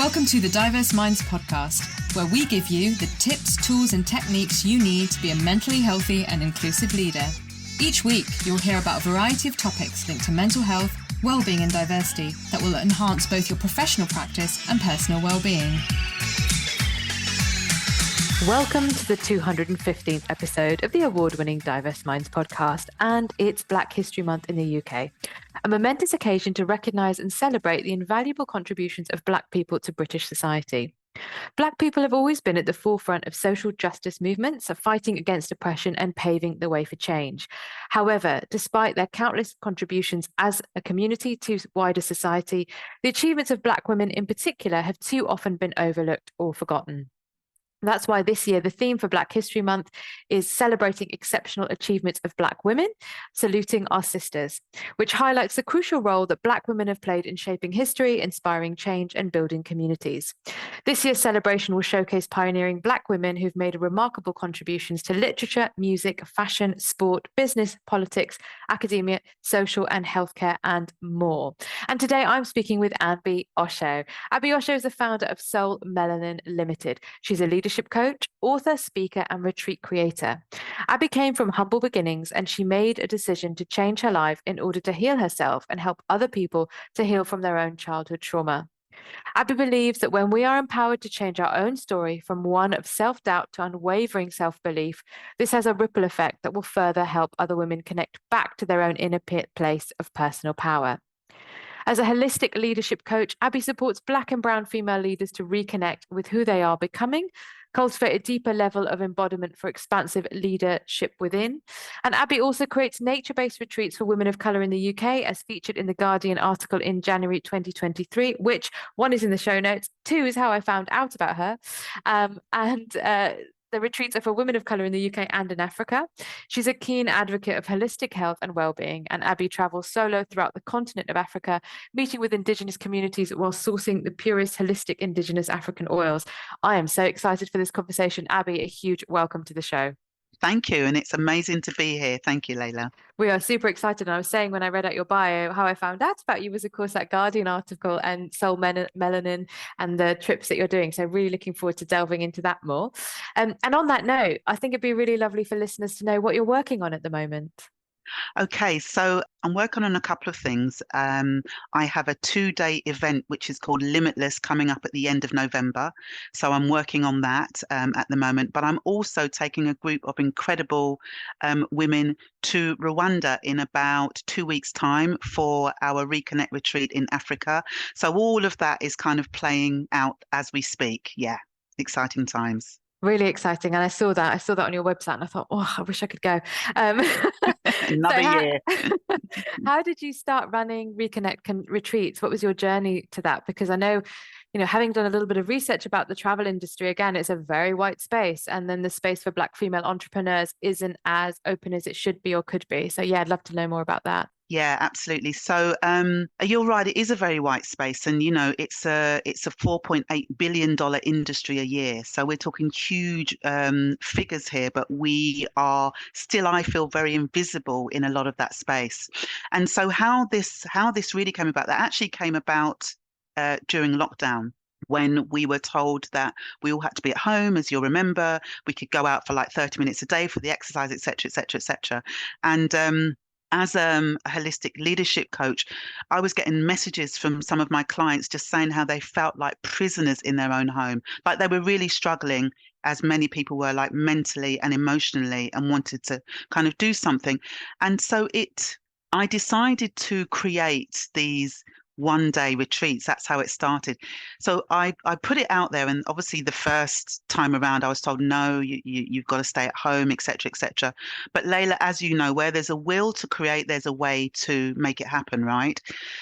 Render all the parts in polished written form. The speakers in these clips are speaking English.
Welcome to the Diverse Minds podcast, where we give you the tips, tools, and techniques you need to be a mentally healthy and inclusive leader. Each week, you'll hear about a variety of topics linked to mental health, well-being, and diversity that will enhance both your professional practice and personal well-being. Welcome to the 215th episode of the award-winning Diverse Minds podcast, and it's Black History Month in the UK, a momentous occasion to recognise and celebrate the invaluable contributions of Black people to British society. Black people have always been at the forefront of social justice movements, of fighting against oppression and paving the way for change. However, despite their countless contributions as a community to wider society, the achievements of Black women in particular have too often been overlooked or forgotten. That's why this year the theme for Black History Month is celebrating exceptional achievements of Black women, saluting our sisters, which highlights the crucial role that Black women have played in shaping history, inspiring change, and building communities. This year's celebration will showcase pioneering Black women who've made remarkable contributions to literature, music, fashion, sport, business, politics, academia, social and healthcare, and more. And today I'm speaking with Abi Osho. Abi Osho is the founder of Soul Melanin Ltd. She's a leadership coach, author, speaker, and retreat creator. Abi came from humble beginnings, and she made a decision to change her life in order to heal herself and help other people to heal from their own childhood trauma. Abi believes that when we are empowered to change our own story from one of self-doubt to unwavering self-belief, this has a ripple effect that will further help other women connect back to their own inner place of personal power. As a holistic leadership coach, Abi supports Black and brown female leaders to reconnect with who they are becoming, cultivate a deeper level of embodiment for expansive leadership within. And Abi also creates nature-based retreats for women of colour in the UK, as featured in the Guardian article in January 2023, which one is in the show notes, two is how I found out about her. The retreats are for women of colour in the UK and in Africa. She's a keen advocate of holistic health and well-being, and Abi travels solo throughout the continent of Africa, meeting with Indigenous communities while sourcing the purest holistic Indigenous African oils. I am so excited for this conversation. Abi, a huge welcome to the show. Thank you, and it's amazing to be here. Thank you, Layla. We are super excited. And I was saying when I read out your bio, how I found out about you was, of course, that Guardian article and Soul Melanin and the trips that you're doing. So really looking forward to delving into that more. And on that note, I think it'd be really lovely for listeners to know what you're working on at the moment. Okay, so I'm working on a couple of things. I have a 2-day event which is called Limitless coming up at the end of November. So I'm working on that at the moment. But I'm also taking a group of incredible women to Rwanda in about 2 weeks' time for our Reconnect Retreat in Africa. So all of that is kind of playing out as we speak. Yeah, exciting times. Really exciting. And I saw that on your website and I thought, oh, I wish I could go. Another year. How did you start running Reconnect Retreats? What was your journey to that? Because I know, having done a little bit of research about the travel industry, again, it's a very white space. And then the space for Black female entrepreneurs isn't as open as it should be or could be. So yeah, I'd love to know more about that. Yeah, absolutely. So you're right. It is a very white space, and it's a $4.8 billion industry a year. So we're talking huge figures here, but we are still, I feel, very invisible in a lot of that space. And so how this really came about? That actually came about during lockdown, when we were told that we all had to be at home. As you'll remember, we could go out for like 30 minutes a day for the exercise, et cetera, et cetera, et cetera. And as a holistic leadership coach, I was getting messages from some of my clients just saying how they felt like prisoners in their own home, like they were really struggling, as many people were, like mentally and emotionally, and wanted to kind of do something. And so I decided to create these 1-day retreats. That's how it started. So I put it out there, and obviously the first time around I was told, no, you've got to stay at home, etc., etc. But Layla, as you know, where there's a will to create, there's a way to make it happen, right?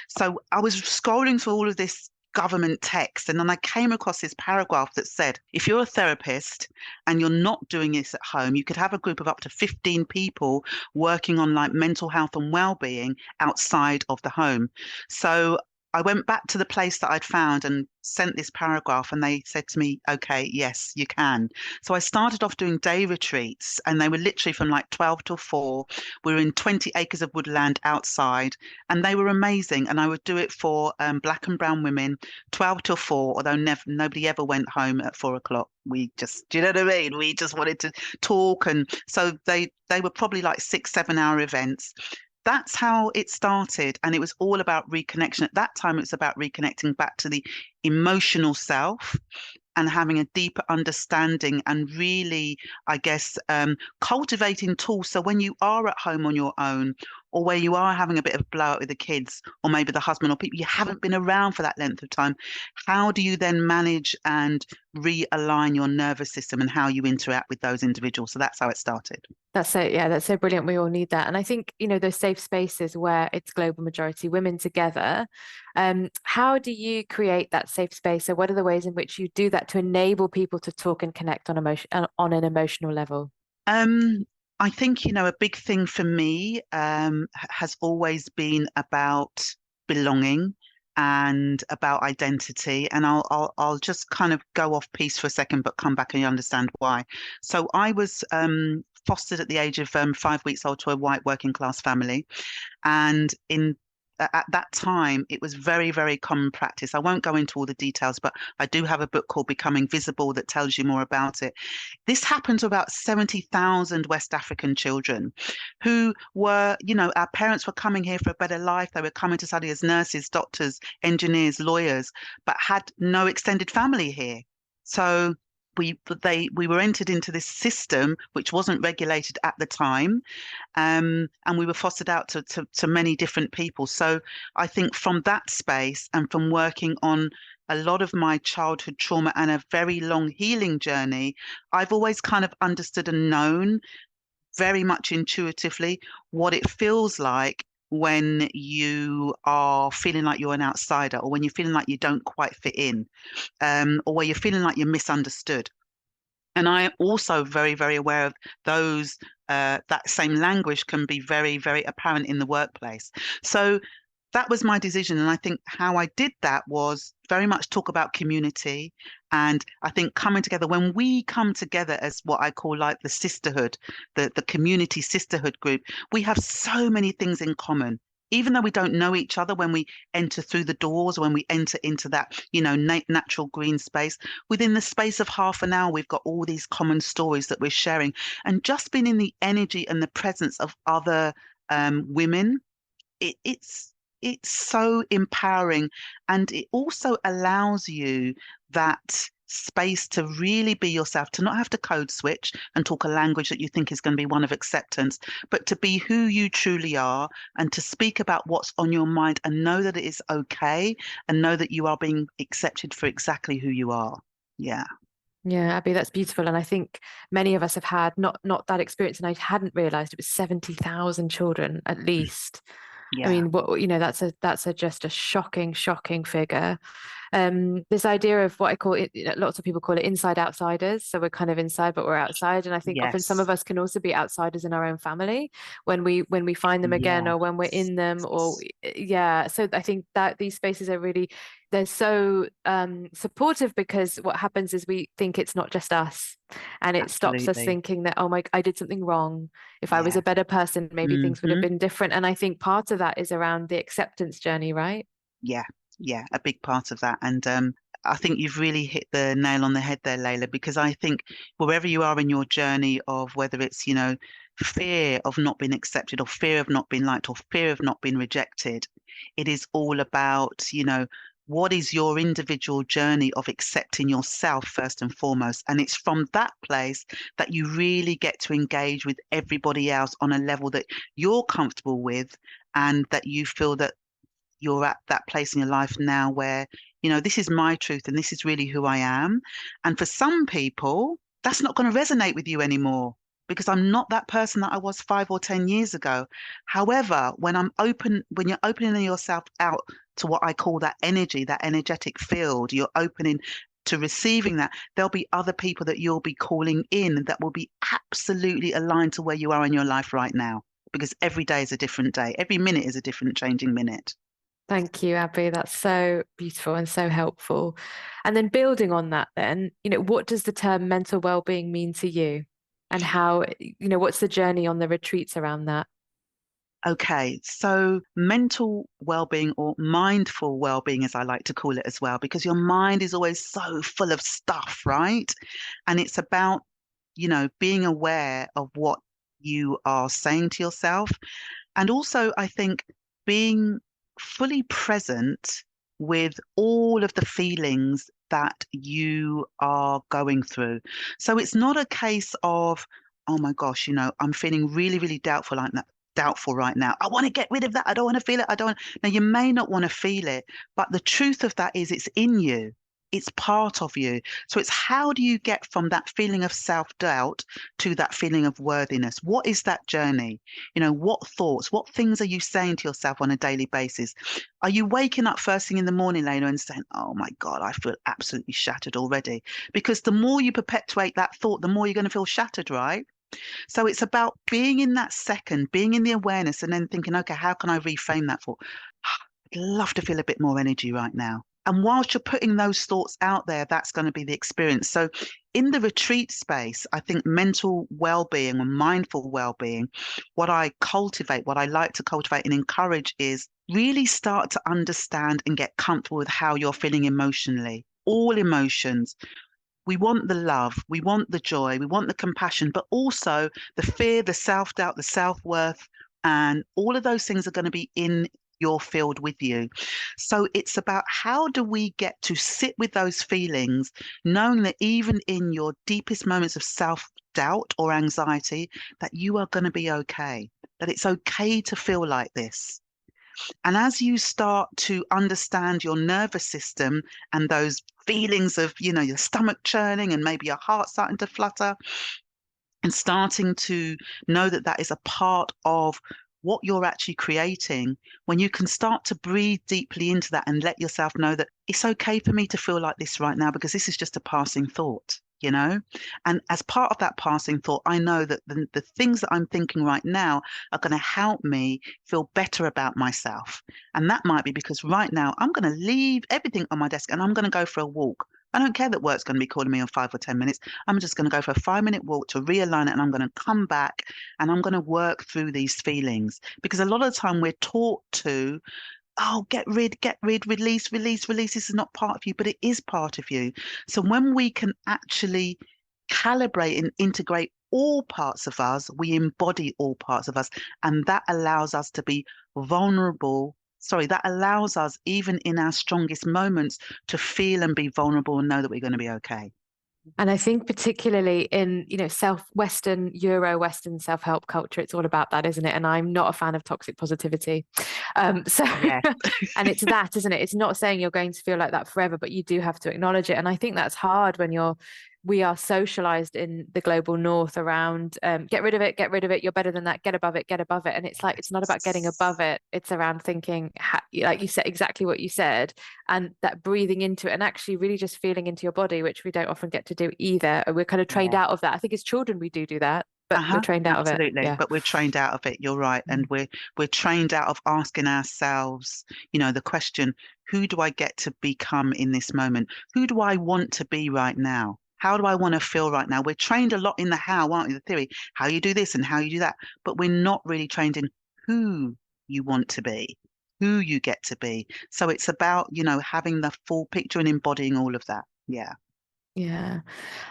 So I was scrolling through all of this government text, and then I came across this paragraph that said, if you're a therapist and you're not doing this at home, you could have a group of up to 15 people working on like mental health and well-being outside of the home. So I went back to the place that I'd found and sent this paragraph, and they said to me, okay, yes, you can. So I started off doing day retreats, and they were literally from like 12 till 4. We were in 20 acres of woodland outside, and they were amazing. And I would do it for black and brown women, 12 till 4, although nobody ever went home at 4 o'clock. We just, do you know what I mean? We just wanted to talk. And so they were probably like 6, 7 hour events. That's how it started. And it was all about reconnection. At that time, it was about reconnecting back to the emotional self and having a deeper understanding and really, I guess, cultivating tools. So when you are at home on your own, or where you are having a bit of blowout with the kids, or maybe the husband or people you haven't been around for that length of time, how do you then manage and realign your nervous system and how you interact with those individuals? So that's how it started. That's so brilliant. We all need that. And I think, those safe spaces where it's global majority women together, how do you create that safe space? So what are the ways in which you do that to enable people to talk and connect on on an emotional level? I think, a big thing for me has always been about belonging and about identity. And I'll just kind of go off piece for a second, but come back and you understand why. So I was fostered at the age of 5 weeks old to a white working class family. And at that time, it was very, very common practice. I won't go into all the details, but I do have a book called Becoming Visible that tells you more about it. This happened to about 70,000 West African children who were, our parents were coming here for a better life. They were coming to study as nurses, doctors, engineers, lawyers, but had no extended family here. So we were entered into this system which wasn't regulated at the time, and we were fostered out to many different people. So I think from that space and from working on a lot of my childhood trauma and a very long healing journey, I've always kind of understood and known very much intuitively what it feels like when you are feeling like you're an outsider, or when you're feeling like you don't quite fit in, or where you're feeling like you're misunderstood. And I am also very, very aware of those, that same language can be very, very apparent in the workplace. So that was my decision. And I think how I did that was very much talk about community. And I think coming together, when we come together as what I call like the sisterhood, the community sisterhood group, we have so many things in common. Even though we don't know each other, when we enter through the doors, when we enter into that, natural green space, within the space of half an hour, we've got all these common stories that we're sharing. And just being in the energy and the presence of other women, it's so empowering, and it also allows you that space to really be yourself, to not have to code switch and talk a language that you think is going to be one of acceptance, but to be who you truly are and to speak about what's on your mind and know that it is okay and know that you are being accepted for exactly who you are. Yeah. Yeah, Abby, that's beautiful. And I think many of us have had not that experience, and I hadn't realized it was 70,000 children at least. I Yeah. mean, that's just a shocking figure. This idea of what I call it, lots of people call it inside outsiders. So we're kind of inside, but we're outside. And I think often some Yes. of us can also be outsiders in our own family when we find them again, or when we're in them, or yeah. So I think that these spaces are really, they're so supportive, because what happens is we think it's not just us, and it stops us Absolutely. thinking that, oh my, I did something wrong. If I was Yeah. a better person, maybe things would have Hmm. been different. And I think part of that is around the acceptance journey, right? Yeah, yeah, a big part of that. And I think you've really hit the nail on the head there, Layla, because I think wherever you are in your journey of whether it's, fear of not being accepted, or fear of not being liked, or fear of not being rejected, it is all about, what is your individual journey of accepting yourself first and foremost. And it's from that place that you really get to engage with everybody else on a level that you're comfortable with, and that you feel that you're at that place in your life now where, this is my truth and this is really who I am. And for some people, that's not going to resonate with you anymore, because I'm not that person that I was 5 or 10 years ago. However, when you're opening yourself out to what I call that energy, that energetic field, you're opening to receiving that, there'll be other people that you'll be calling in that will be absolutely aligned to where you are in your life right now, because every day is a different day. Every minute is a different changing minute. Thank you, Abby. That's so beautiful and so helpful. And then building on that, then, what does the term mental well-being mean to you? And how, what's the journey on the retreats around that? Okay, so mental well-being, or mindful well-being, as I like to call it as well, because your mind is always so full of stuff, right? And it's about, being aware of what you are saying to yourself. And also, I think being fully present with all of the feelings that you are going through. So it's not a case of, oh my gosh, I'm feeling really, really doubtful right now. I want to get rid of that. I don't want to feel it. I don't. Now, you may not want to feel it, but the truth of that is it's in you. It's part of you. So it's, how do you get from that feeling of self-doubt to that feeling of worthiness? What is that journey? What thoughts, what things are you saying to yourself on a daily basis? Are you waking up first thing in the morning, Lena, and saying, oh my God, I feel absolutely shattered already? Because the more you perpetuate that thought, the more you're going to feel shattered, right? So it's about being in that second, being in the awareness, and then thinking, okay, how can I reframe that for? I'd love to feel a bit more energy right now. And whilst you're putting those thoughts out there, that's going to be the experience. So in the retreat space, I think mental well-being or mindful well-being, what I like to cultivate and encourage is really start to understand and get comfortable with how you're feeling emotionally. All emotions. We want the love, we want the joy, we want the compassion, but also the fear, the self-doubt, the self-worth, and all of those things are going to be in your field with you. So it's about, how do we get to sit with those feelings, knowing that even in your deepest moments of self-doubt or anxiety, that you are going to be okay, that it's okay to feel like this. And as you start to understand your nervous system and those feelings of, your stomach churning and maybe your heart starting to flutter, and starting to know that that is a part of what you're actually creating, when you can start to breathe deeply into that and let yourself know that it's okay for me to feel like this right now, because this is just a passing thought. And as part of that passing thought, I know that the things that I'm thinking right now are going to help me feel better about myself. And that might be because right now I'm going to leave everything on my desk and I'm going to go for a walk. I don't care that work's going to be calling me in 5 or 10 minutes. I'm just going to go for a 5-minute walk to realign it, and I'm going to come back and I'm going to work through these feelings. Because a lot of the time we're taught to, oh, get rid, release, release, release. This is not part of you, but it is part of you. So when we can actually calibrate and integrate all parts of us, we embody all parts of us. And that allows us to be vulnerable. Sorry, that allows us, even in our strongest moments, to feel and be vulnerable and know that we're going to be okay. And I think particularly in, Euro-Western self-help culture, it's all about that, isn't it? And I'm not a fan of toxic positivity. So, Yeah. and it's that, isn't it? It's not saying you're going to feel like that forever, but you do have to acknowledge it. And I think that's hard when we are socialized in the global north around get rid of it, you're better than that, get above it. And it's like, it's not about getting above it, it's around thinking, like you said, exactly what you said, and that breathing into it and actually really just feeling into your body, which we don't often get to do either. We're kind of trained out of that. I think as children we do that, but we're trained out of it. Absolutely. But we're trained out of it. You're right. And we're trained out of asking ourselves, the question, who do I get to become in this moment? Who do I want to be right now? How do I want to feel right now? We're trained a lot in the how, aren't we? The theory, how you do this and how you do that. But we're not really trained in who you want to be, who you get to be. So it's about, having the full picture and embodying all of that. Yeah. Yeah.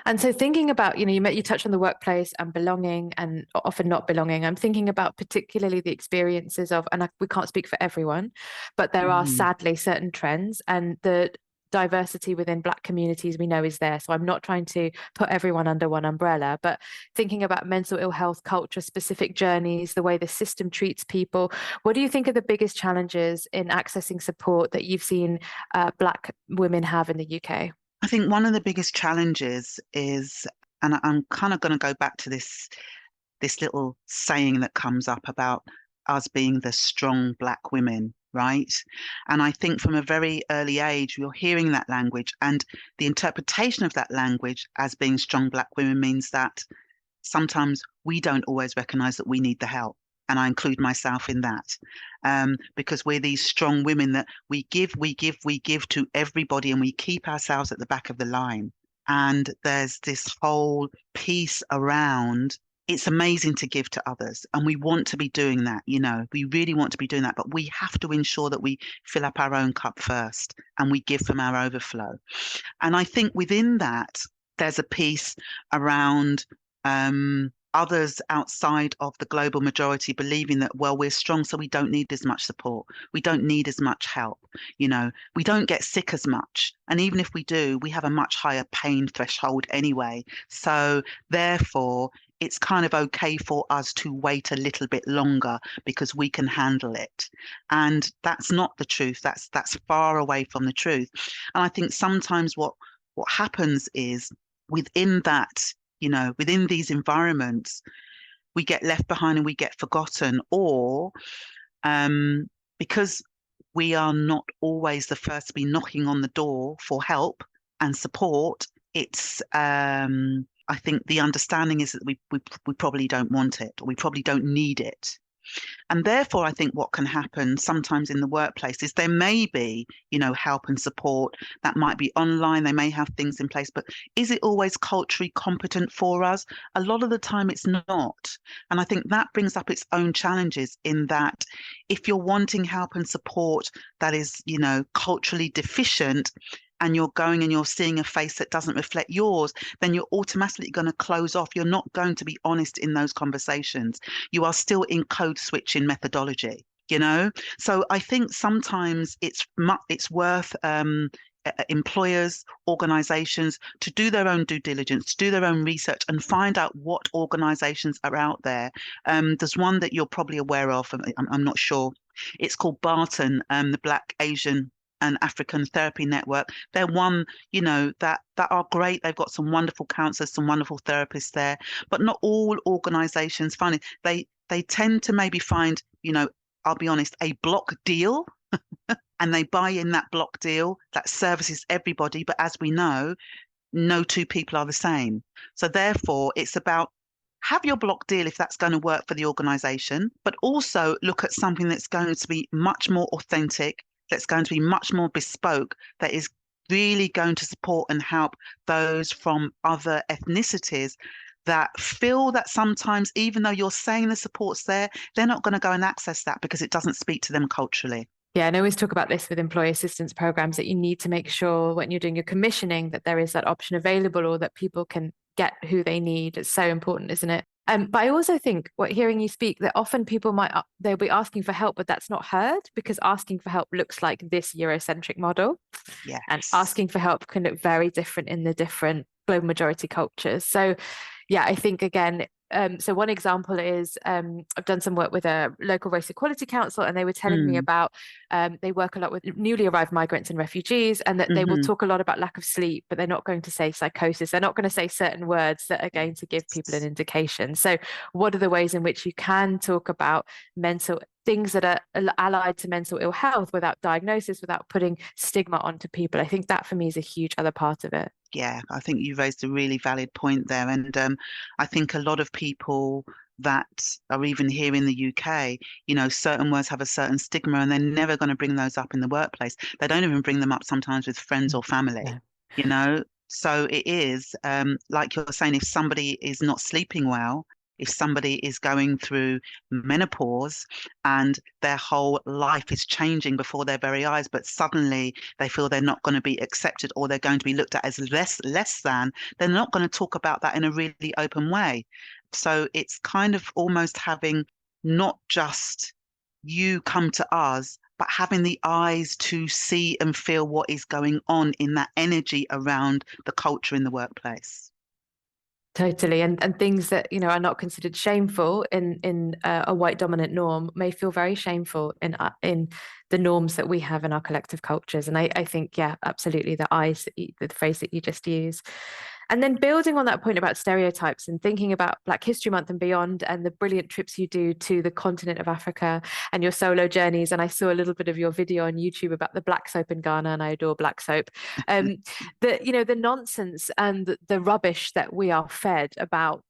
And so thinking about, you touched on the workplace and belonging and often not belonging. I'm thinking about particularly the experiences of, and we can't speak for everyone, but there are sadly certain trends, and the diversity within Black communities we know is there. So I'm not trying to put everyone under one umbrella, but thinking about mental ill health culture, specific journeys, the way the system treats people. What do you think are the biggest challenges in accessing support that you've seen Black women have in the UK? I think one of the biggest challenges is, and I'm kind of going to go back to this little saying that comes up about us being the strong Black women, right? And I think from a very early age, you're hearing that language, and the interpretation of that language as being strong Black women means that sometimes we don't always recognize that we need the help. and I include myself in that, because we're these strong women that we give to everybody, and we keep ourselves at the back of the line. And there's this whole piece around, it's amazing to give to others, and we want to be doing that, we really want to be doing that, but we have to ensure that we fill up our own cup first and we give from our overflow. And I think within that, there's a piece around others outside of the global majority believing that, well, we're strong, so we don't need as much support. We don't need as much help. We don't get sick as much. And even if we do, we have a much higher pain threshold anyway. So therefore, it's kind of okay for us to wait a little bit longer because we can handle it. And that's not the truth. That's far away from the truth. And I think sometimes what happens is within that, within these environments, we get left behind and we get forgotten, or because we are not always the first to be knocking on the door for help and support, it's I think the understanding is that we probably don't want it, or we probably don't need it. And therefore, I think what can happen sometimes in the workplace is there may be, help and support that might be online. They may have things in place, but is it always culturally competent for us? A lot of the time it's not. And I think that brings up its own challenges in that if you're wanting help and support that is, culturally deficient, and you're going and you're seeing a face that doesn't reflect yours, then you're automatically going to close off. You're not going to be honest in those conversations. You are still in code switching methodology, So I think sometimes it's worth employers, organizations to do their own due diligence, to do their own research and find out what organizations are out there. There's one that you're probably aware of. I'm not sure. It's called Barton, the Black, Asian and African Therapy Network. They're one, that are great. They've got some wonderful counselors, some wonderful therapists there, but not all organizations find it. They tend to maybe find, I'll be honest, a block deal and they buy in that block deal that services everybody. But as we know, no two people are the same. So therefore, it's about have your block deal if that's going to work for the organization, but also look at something that's going to be much more authentic, that's going to be much more bespoke, that is really going to support and help those from other ethnicities that feel that sometimes, even though you're saying the support's there, they're not going to go and access that because it doesn't speak to them culturally. Yeah, and I always talk about this with employee assistance programs, that you need to make sure when you're doing your commissioning that there is that option available, or that people can get who they need. It's so important, isn't it? But I also think, hearing you speak, that often people they'll be asking for help, but that's not heard because asking for help looks like this Eurocentric model. Yes. And asking for help can look very different in the different global majority cultures. So yeah, I think again, so one example is I've done some work with a local race equality council, and they were telling me about they work a lot with newly arrived migrants and refugees, and that they will talk a lot about lack of sleep, but they're not going to say psychosis. They're not going to say certain words that are going to give people an indication. So what are the ways in which you can talk about mental things that are allied to mental ill health without diagnosis, without putting stigma onto people? I think that for me is a huge other part of it. Yeah, I think you raised a really valid point there. And I think a lot of people that are even here in the UK, certain words have a certain stigma and they're never going to bring those up in the workplace. They don't even bring them up sometimes with friends or family, So it is, like you're saying, if somebody is not sleeping well, if somebody is going through menopause and their whole life is changing before their very eyes, but suddenly they feel they're not going to be accepted, or they're going to be looked at as less than, they're not going to talk about that in a really open way. So it's kind of almost having not just you come to us, but having the eyes to see and feel what is going on in that energy around the culture in the workplace. Totally. And things that, are not considered shameful in a white dominant norm may feel very shameful in the norms that we have in our collective cultures. And I think, yeah, absolutely, the eyes, the phrase that you just used. And then building on that point about stereotypes and thinking about Black History Month and beyond, and the brilliant trips you do to the continent of Africa and your solo journeys. And I saw a little bit of your video on YouTube about the black soap in Ghana, and I adore black soap. The nonsense and the rubbish that we are fed about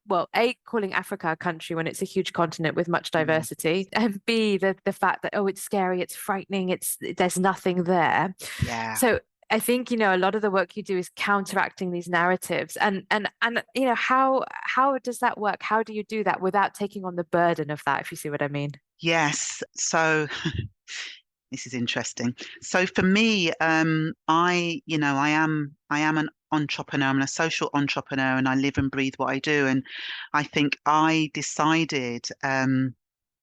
well, A, calling Africa a country when it's a huge continent with much diversity, and B, the fact that, oh, it's scary, it's frightening, there's nothing there. Yeah. So I think, a lot of the work you do is counteracting these narratives. And how does that work? How do you do that without taking on the burden of that, if you see what I mean? Yes. So this is interesting. So for me, I am an entrepreneur. I'm a social entrepreneur, and I live and breathe what I do. And I think I decided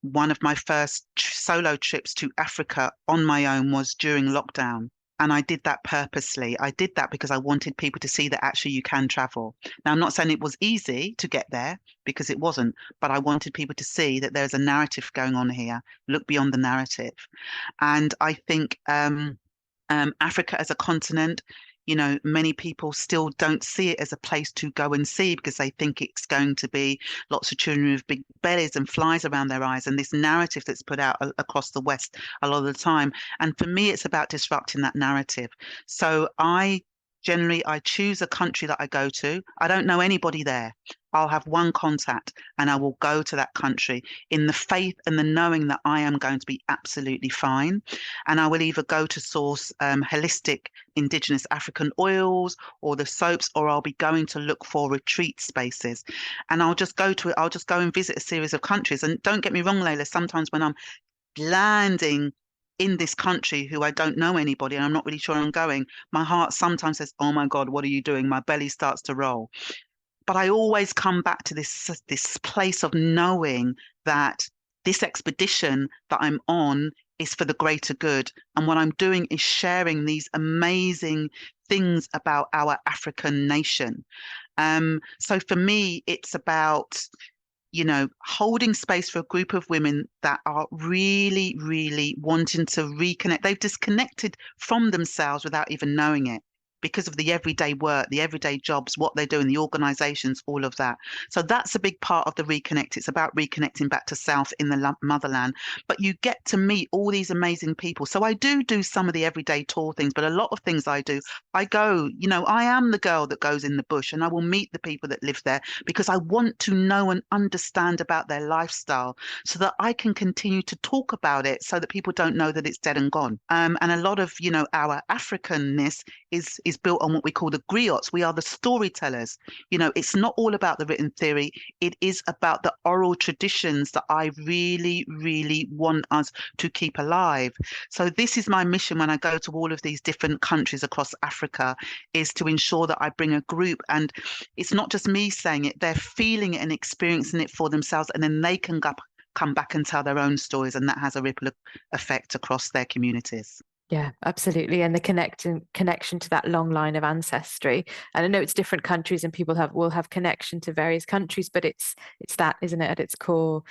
one of my first solo trips to Africa on my own was during lockdown. And I did that purposely. I did that because I wanted people to see that actually you can travel. Now, I'm not saying it was easy to get there because it wasn't, but I wanted people to see that there's a narrative going on here. Look beyond the narrative. And I think Africa as a continent, many people still don't see it as a place to go and see because they think it's going to be lots of children with big bellies and flies around their eyes, and this narrative that's put out across the West a lot of the time. And for me, it's about disrupting that narrative. So I choose a country that I go to. I don't know anybody there. I'll have one contact and I will go to that country in the faith and the knowing that I am going to be absolutely fine. And I will either go to source holistic indigenous African oils or the soaps, or I'll be going to look for retreat spaces. And I'll just go to it. I'll just go and visit a series of countries. And don't get me wrong, Layla, sometimes when I'm landing in this country who I don't know anybody and I'm not really sure I'm going, my heart sometimes says, oh my God, what are you doing? My belly starts to roll. But I always come back to this place of knowing that this expedition that I'm on is for the greater good. And what I'm doing is sharing these amazing things about our African nation. So for me, it's about holding space for a group of women that are really, really wanting to reconnect. They've disconnected from themselves without even knowing it because of the everyday work, the everyday jobs, what they're doing, the organizations, all of that. So that's a big part of the reconnect. It's about reconnecting back to self in the motherland. But you get to meet all these amazing people. So I do some of the everyday tour things, but a lot of things I do, I go, I am the girl that goes in the bush and I will meet the people that live there because I want to know and understand about their lifestyle so that I can continue to talk about it so that people don't know that it's dead and gone. And a lot of, our Africanness is built on what we call the griots. We are the storytellers. It's not all about the written theory. It is about the oral traditions that I really, really want us to keep alive. So this is my mission when I go to all of these different countries across Africa, is to ensure that I bring a group, and it's not just me saying it, they're feeling it and experiencing it for themselves, and then they can come back and tell their own stories, and that has a ripple effect across their communities. Yeah, absolutely. And the connection to that long line of ancestry. And I know it's different countries and people will have connection to various countries, but it's that, isn't it, at its core?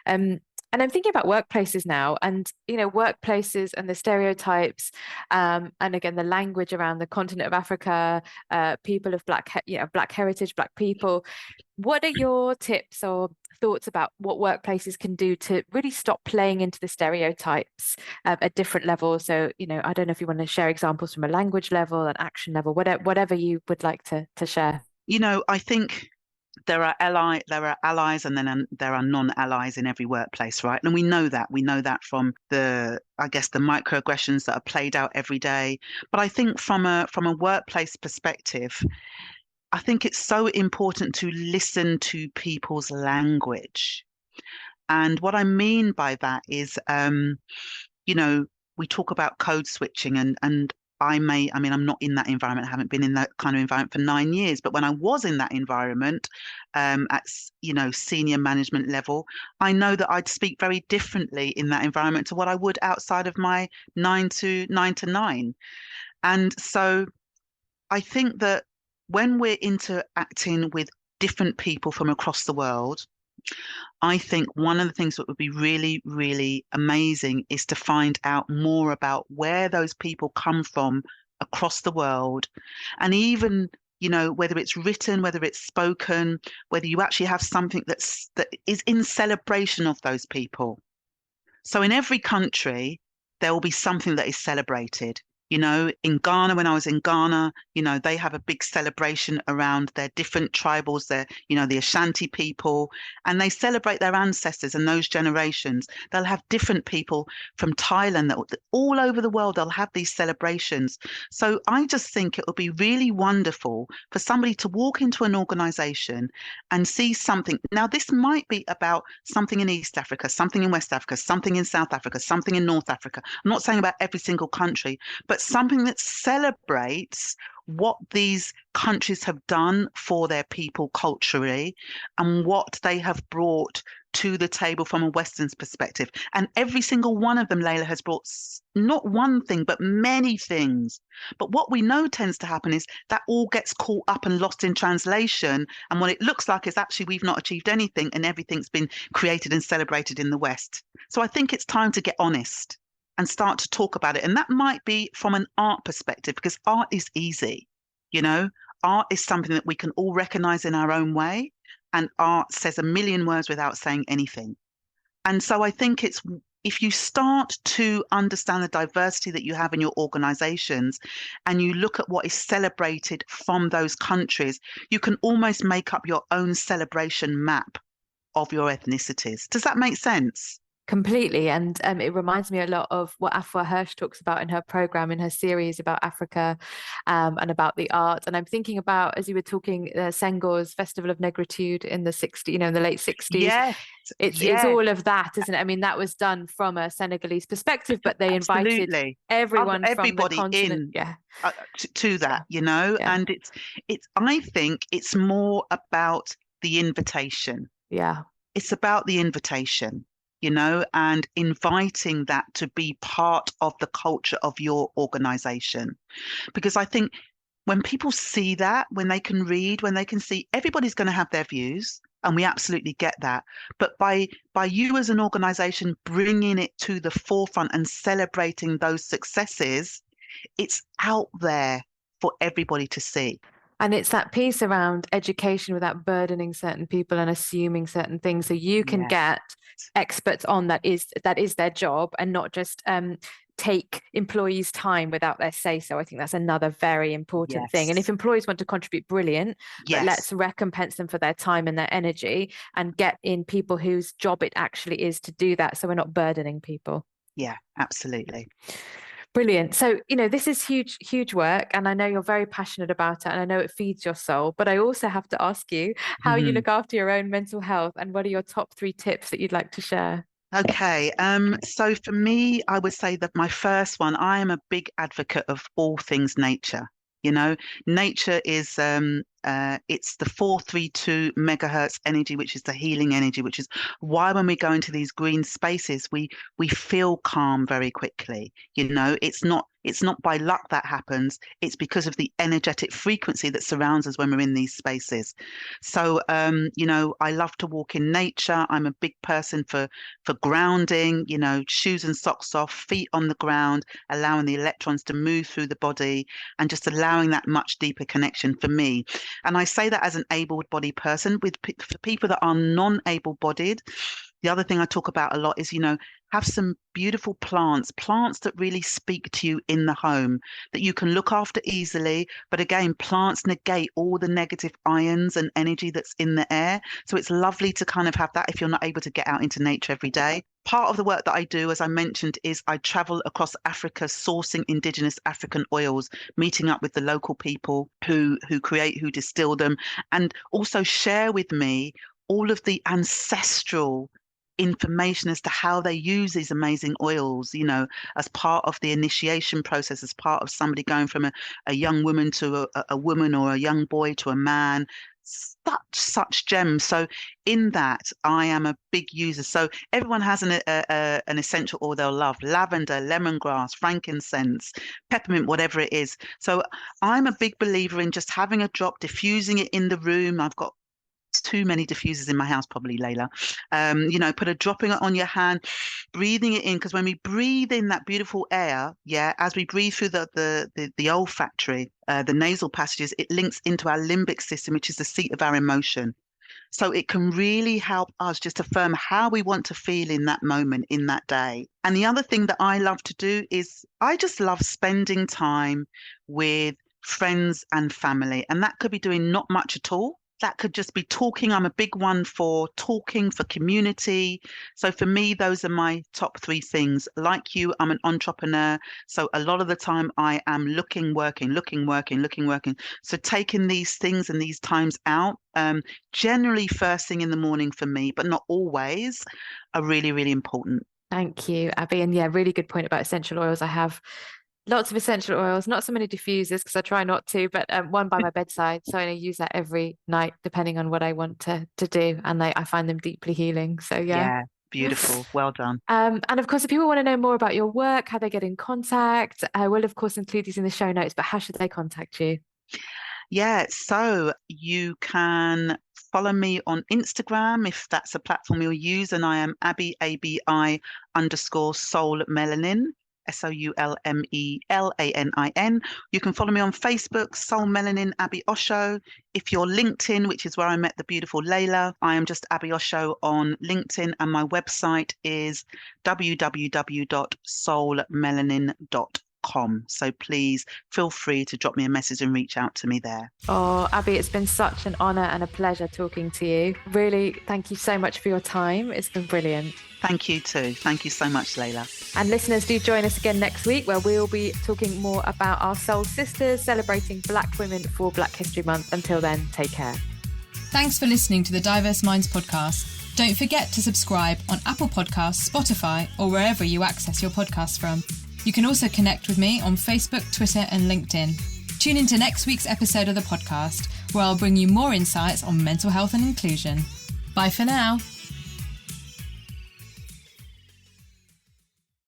And I'm thinking about workplaces now, and workplaces and the stereotypes, and again the language around the continent of Africa, people of Black heritage, Black people. What are your tips or thoughts about what workplaces can do to really stop playing into the stereotypes at different levels? So, I don't know if you want to share examples from a language level, an action level, whatever you would like to share. I think there are allies, and then there are non-allies in every workplace, right? And we know that from the microaggressions that are played out every day. But I think from a workplace perspective, I think it's so important to listen to people's language. And what I mean by that is, we talk about code switching, and I'm not in that environment. I haven't been in that kind of environment for 9 years. But when I was in that environment, at senior management level, I know that I'd speak very differently in that environment to what I would outside of my 9 to 9. And so I think that when we're interacting with different people from across the world, I think one of the things that would be really, really amazing is to find out more about where those people come from across the world. And even, whether it's written, whether it's spoken, whether you actually have something that is in celebration of those people. So in every country, there will be something that is celebrated. You know, in Ghana, when I was in Ghana, you know, they have a big celebration around their different tribals, their, you know, the Ashanti people, and they celebrate their ancestors and those generations. They'll have different people from Thailand that all over the world, they'll have these celebrations. So I just think it would be really wonderful for somebody to walk into an organization and see something. Now, this might be about something in East Africa, something in West Africa, something in South Africa, something in North Africa. I'm not saying about every single country, but something that celebrates what these countries have done for their people culturally and what they have brought to the table from a Western's perspective. And every single one of them, Layla, has brought not one thing, but many things. But what we know tends to happen is that all gets caught up and lost in translation. And what it looks like is actually we've not achieved anything and everything's been created and celebrated in the West. So I think it's time to get honest and start to talk about it. And that might be from an art perspective, because art is easy. You know, art is something that we can all recognize in our own way. And art says a million words without saying anything. And so I think it's, if you start to understand the diversity that you have in your organizations and you look at what is celebrated from those countries, you can almost make up your own celebration map of your ethnicities. Does that make sense? Completely. And it reminds me a lot of what Afua Hirsch talks about in her program, in her series about Africa, and about the art. And I'm thinking about, as you were talking, Senghor's Festival of Negritude in the 60s, you know, in the late 60s. Yes, it's all of that, isn't it? I mean, that was done from a Senegalese perspective, but they invited absolutely everyone from the everybody continent. in to that, you know. Yeah. And it's I think it's more about the invitation. Yeah. It's about the invitation, you know, and inviting that to be part of the culture of your organization. Because I think when people see that, when they can read, when they can see, everybody's going to have their views, and we absolutely get that. But by you as an organization bringing it to the forefront and celebrating those successes, it's out there for everybody to see. And it's that piece around education without burdening certain people and assuming certain things, so you can get experts on that is their job, and not just take employees' time without their say so. I think that's another very important thing. And if employees want to contribute, brilliant, but let's recompense them for their time and their energy and get in people whose job it actually is to do that, so we're not burdening people. Yeah, absolutely. Brilliant. So, you know, this is huge work, and I know you're very passionate about it, and I know it feeds your soul, but I also have to ask you how you look after your own mental health, and what are your top 3 tips that you'd like to share? Okay, so for me, I would say that my first one, I am a big advocate of all things nature. You know, nature is it's the 432 megahertz energy, which is the healing energy, which is why when we go into these green spaces, we feel calm very quickly. You know, it's not by luck that happens. It's because of the energetic frequency that surrounds us when we're in these spaces. So, you know, I love to walk in nature. I'm a big person for grounding, you know, shoes and socks off, feet on the ground, allowing the electrons to move through the body and just allowing that much deeper connection for me. And I say that as an able-bodied person. For people that are non-able-bodied, the other thing I talk about a lot is, you know, have some beautiful plants that really speak to you in the home, that you can look after easily. But again, plants negate all the negative ions and energy that's in the air. So it's lovely to kind of have that if you're not able to get out into nature every day. Part of the work that I do, as I mentioned, is I travel across Africa sourcing indigenous African oils, meeting up with the local people who distill them, and also share with me all of the ancestral information as to how they use these amazing oils, you know, as part of the initiation process, as part of somebody going from a young woman to a woman, or a young boy to a man. Such gems. So in that, I am a big user. So everyone has an essential oil they'll love: lavender, lemongrass, frankincense, peppermint, whatever it is. So I'm a big believer in just having a drop, diffusing it in the room. I've got too many diffusers in my house, probably, Layla. You know, put a dropping it on your hand, breathing it in, because when we breathe in that beautiful air, as we breathe through the olfactory, the nasal passages, it links into our limbic system, which is the seat of our emotion. So it can really help us just affirm how we want to feel in that moment, in that day. And the other thing that I love to do is I just love spending time with friends and family. And that could be doing not much at all. That could just be talking. I'm a big one for talking, for community. So for me, those are my top three things. Like you, I'm an entrepreneur. So a lot of the time I am working. So taking these things and these times out, generally first thing in the morning for me, but not always, are really, really important. Thank you, Abby. And yeah, really good point about essential oils. I have lots of essential oils, not so many diffusers because I try not to, but one by my bedside. So I use that every night, depending on what I want to do. And I find them deeply healing. So yeah. Yeah, beautiful. Well done. And of course, if people want to know more about your work, how they get in contact, I will, of course, include these in the show notes, but how should they contact you? Yeah, so you can follow me on Instagram if that's a platform you'll use, and I am Abi ABI _Soul Melanin. SOULMELANIN. You can follow me on Facebook, Soul Melanin Abi Osho. If you're LinkedIn, which is where I met the beautiful Layla, I am just Abi Osho on LinkedIn, and my website is www.soulmelanin.com. So please feel free to drop me a message and reach out to me there. Oh, Abby, it's been such an honor and a pleasure talking to you. Really, thank you so much for your time. It's been brilliant. Thank you too. Thank you so much, Layla. And listeners, do join us again next week where we'll be talking more about our soul sisters celebrating Black women for Black History Month. Until then, take care. Thanks for listening to the Diverse Minds podcast. Don't forget to subscribe on Apple Podcasts, Spotify, or wherever you access your podcasts from. You can also connect with me on Facebook, Twitter, and LinkedIn. Tune into next week's episode of the podcast, where I'll bring you more insights on mental health and inclusion. Bye for now.